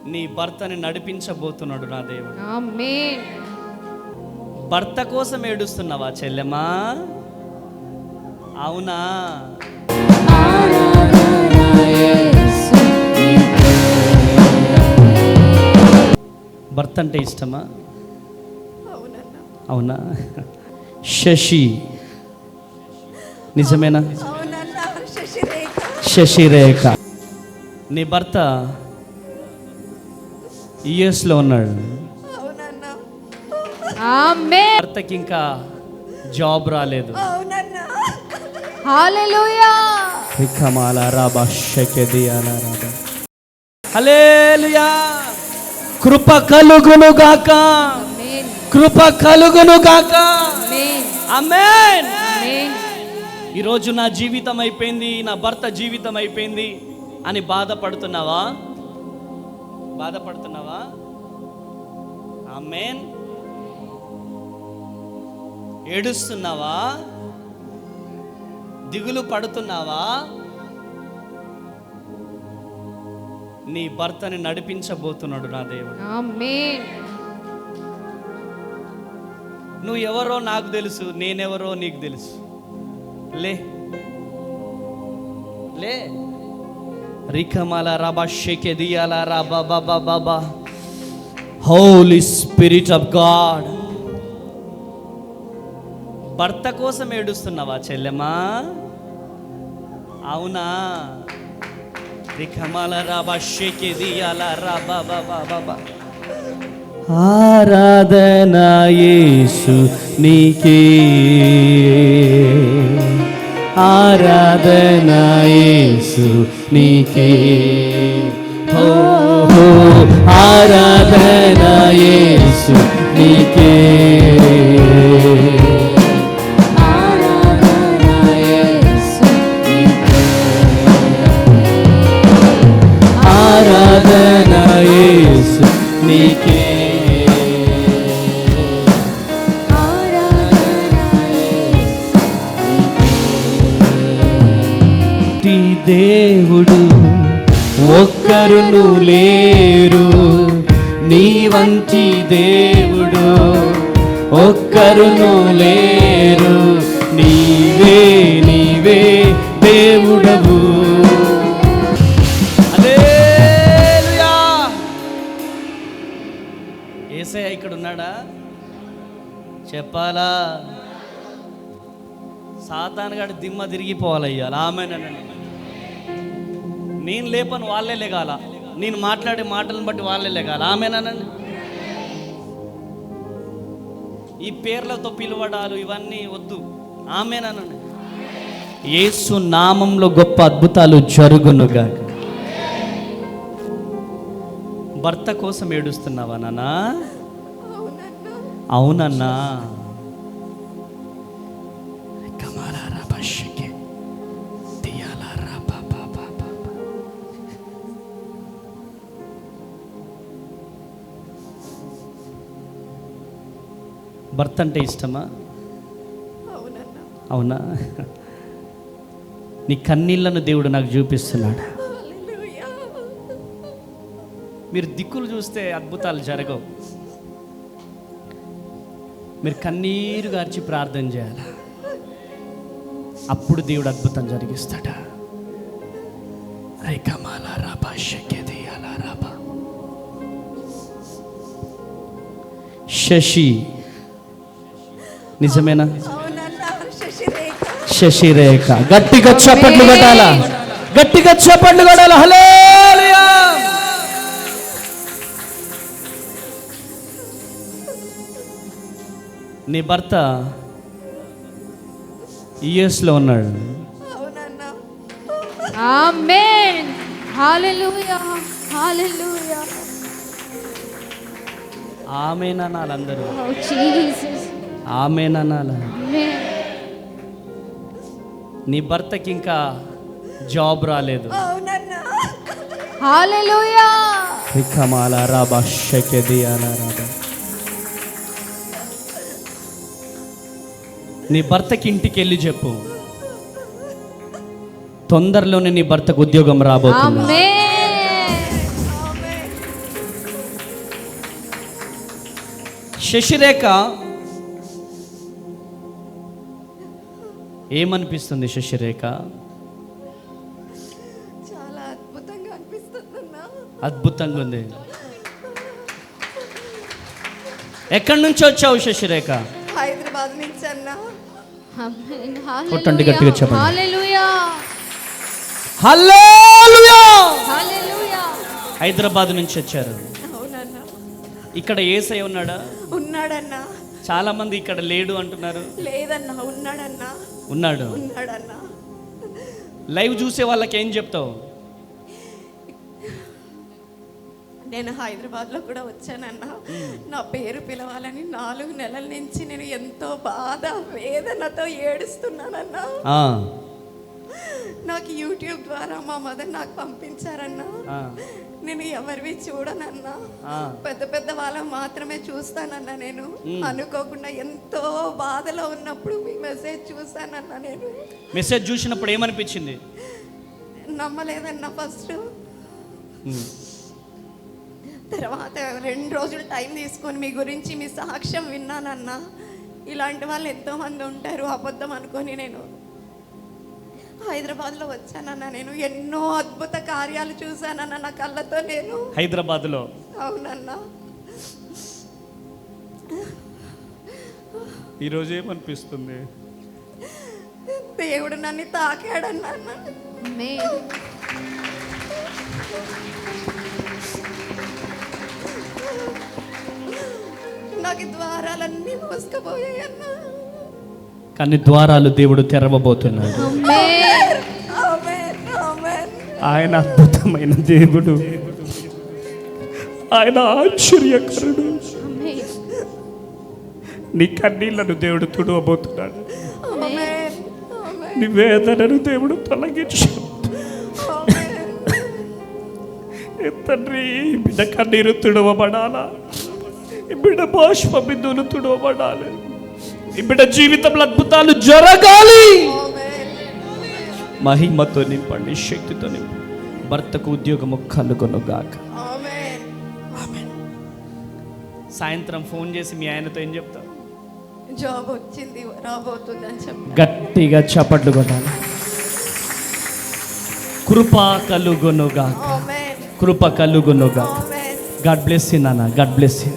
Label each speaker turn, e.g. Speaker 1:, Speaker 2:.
Speaker 1: నీ భర్తని నడిపించబోతున్నాడు నా దేవుడు.
Speaker 2: ఆమేన్.
Speaker 1: భర్త కోసం ఏడుస్తున్నావా చెల్లెమా? అవునా? భర్త అంటే ఇష్టమా? అవునా? శశి నిజమేనా? శశిరేఖ నీ భర్త యుఎస్లో ఉన్నాడు.
Speaker 2: ఆమేన్.
Speaker 1: భర్తకి ఇంకా జాబ్ రాలేదు.
Speaker 2: హల్లెలూయా.
Speaker 1: హల్లెలూయా. కృప కలుగును గాక, కృప కలుగును గాక. ఆమేన్. ఈరోజు నా జీవితం అయిపోయింది, నా భర్త జీవితం అయిపోయింది అని బాధపడుతున్నావా? బాధపడుతున్నావా? ఆమేన్. ఏడుస్తున్నావా? దిగులు పడుతున్నావా? నీ భర్తని నడిపించబోతున్నాడు నా దేవుడు.
Speaker 2: ఆమేన్.
Speaker 1: నువ్వు ఎవరో నాకు తెలుసు, నేనెవరో నీకు తెలుసు. లే లే రికమాల రాబా షెకెదియాల రాబా బాబా బాబా. Holy spirit of God. భర్త కోసం ఏడుస్తున్నావా చెల్లెమా? అవునా? రికమాల రాబా షెకెదియాల రాబా బాబా బాబా. ఆరాధన యేసు నీకే, ఆరాధన యేసు నీకే. ఓ ఆరాధన యేసు నీకే, ఆరాధన యేసు నీకే. దేవుడు ఒక్కరును లేరు, నీ వంటి దేవుడు ఒక్కరును లేరు. నీవే నీవే దేవుడవు. హల్లెలూయా. యేసయ్య ఇక్కడ ఉన్నాడా? చెప్పాలా? సాతాను గాడి దిమ్మ తిరిగిపోవాలయ్యా. ఆమేనండి. నేను లేపను, వాళ్ళే లేగాల. నేను మాట్లాడే మాటలను బట్టి వాళ్ళే లేగాల. ఆమేనండి. ఈ పేర్లతో పిలవడాలు ఇవన్నీ వద్దు. ఆమేనండి. యేసు నామంలో గొప్ప అద్భుతాలు జరుగునుగా. భర్త కోసం ఏడుస్తున్నావా నాన్న? అవునన్నా. భర్త అంటే ఇష్టమా? అవునా? నీ కన్నీళ్లను దేవుడు నాకు చూపిస్తున్నాడు. మీరు దిక్కులు చూస్తే అద్భుతాలు జరగవు. మీరు కన్నీరు గార్చి ప్రార్థన చేయాలి, అప్పుడు దేవుడు అద్భుతం జరిగిస్తాడు. శశి నిజమేనా? శశిరేఖ. గట్టిగా చప్పట్లు కొట్టాలా, గట్టిగా చప్పట్లు కొట్టాలా. హల్లెలూయా. నీ భర్త యుఎస్లో ఉన్నాడు.
Speaker 2: ఆమేన్. హల్లెలూయా. హల్లెలూయా.
Speaker 1: ఆమేన్ అనాలి అందరూ.
Speaker 2: ఓ జీసస్.
Speaker 1: ఆమేన్ అనాలి.
Speaker 2: ఆమేన్.
Speaker 1: నీ భర్తకి ఇంకా జాబ్ రాలేదు.
Speaker 2: హల్లెలూయా.
Speaker 1: రికమాల రాబా షెకెదియాల రాబా. నీ భర్తకి ఇంటికి వెళ్ళి చెప్పు, తొందరలోనే నీ భర్తకు ఉద్యోగం రాబోతుంది.
Speaker 2: ఆమేన్.
Speaker 1: శశిరేఖ ఏమనిపిస్తుంది? శశిరేఖ
Speaker 3: చాలా అద్భుతంగా అనిపిస్తుందన్నా.
Speaker 1: అద్భుతంగా ఉంది. ఎక్కడి నుంచి వచ్చావు శశిరేఖ?
Speaker 3: హైదరాబాద్ నుంచి అన్నా.
Speaker 2: ఆమేన్.
Speaker 1: కొట్టండి గట్టిగా చెప్పండి.
Speaker 2: హల్లెలూయా.
Speaker 1: హల్లెలూయా.
Speaker 2: హల్లెలూయా.
Speaker 1: హైదరాబాద్ నుంచి వచ్చారు.
Speaker 3: అవునన్నా.
Speaker 1: ఇక్కడ యేసయ్య ఉన్నాడా?
Speaker 3: ఉన్నాడన్నా.
Speaker 1: చాలా మంది ఇక్కడ లేడు అంటున్నారు.
Speaker 3: లేదన్నా, ఉన్నాడన్నా.
Speaker 1: ఉన్నాడు.
Speaker 3: ఉన్నాడన్నా.
Speaker 1: లైవ్ చూసే వాళ్ళకి ఏం చెప్తావు?
Speaker 3: నేను హైదరాబాద్లో కూడా వచ్చానన్నా. నా పేరు పిలవాలని 4 నెలల నుంచి నేను ఎంతో బాధ వేదనతో ఏడుస్తున్నానన్నా. నాకు యూట్యూబ్ ద్వారా మా మదర్ నాకు పంపించారన్నా. నేను ఎవరివి చూడనన్నా, పెద్ద పెద్ద వాళ్ళ మాత్రమే చూస్తానన్నా. నేను అనుకోకుండా ఎంతో బాధలో ఉన్నప్పుడు మీ మెసేజ్ చూసానన్నా. నేను
Speaker 1: మెసేజ్ చూసినప్పుడు ఏమనిపించింది?
Speaker 3: నమ్మలేదన్నా ఫస్ట్. తర్వాత 2 రోజులు టైం తీసుకొని మీ గురించి మీ సాక్ష్యం విన్నానన్నా. ఇలాంటి వాళ్ళు ఎంతోమంది ఉంటారు అబద్ధం అనుకొని నేను హైదరాబాద్లో వచ్చానన్నా. నేను ఎన్నో అద్భుత కార్యాలు చూశానన్నా నా కళ్ళతో. నేను
Speaker 1: హైదరాబాద్లో.
Speaker 3: అవునన్నా.
Speaker 1: ఈరోజు ఏమనిపిస్తుంది?
Speaker 3: దేవుడు నన్ను తాకాడన్నా.
Speaker 2: ఆమేన్.
Speaker 3: నాకు ద్వారాలన్నీ మోసుకుపోయాయన్నా.
Speaker 1: కానీ ద్వారాలు దేవుడు తెరవబోతున్నాడు.
Speaker 2: ఆమేన్.
Speaker 3: ఆమేన్. ఆమేన్.
Speaker 1: ఆయన అద్భుతమైన దేవుడు, ఆయన ఆశ్చర్యకరుడు.
Speaker 2: ఆమేన్.
Speaker 1: నీ కన్నీళ్లను దేవుడు తుడవబోతున్నాడు.
Speaker 3: ఆమేన్. ఆమేన్.
Speaker 1: నీ వేదనను దేవుడు తొలగించు.
Speaker 3: ఆమేన్.
Speaker 1: తండ్రి, ఈ బిడ్డ కన్నీరు తుడవబడాలా? ఈ బిడ్డ బాష్ప బిందువులు తుడవబడాలి. ఈ బిడ్డ జీవితంలో అద్భుతాలు జరగాలి.
Speaker 3: ఆమేన్.
Speaker 1: మహిమతో నింపండి, శక్తితో నింపండి. భర్తకు ఉద్యోగము కలుగునుగాక.
Speaker 3: ఆమేన్. ఆమేన్.
Speaker 1: సాయంత్రం ఫోన్ చేసి మీ ఆయనతో ఏం చెప్తావు?
Speaker 3: జాబ్ వచ్చింది, రాబోతుంది అని చెప్పి
Speaker 1: గట్టిగా చప్పట్లు కొట్టాలి. కృప కలుగునుగాక.
Speaker 3: ఆమేన్.
Speaker 1: కృప కలుగునుగాక.
Speaker 3: ఆమేన్.
Speaker 1: గాడ్ బ్లెస్ యు నాన్న. God bless you.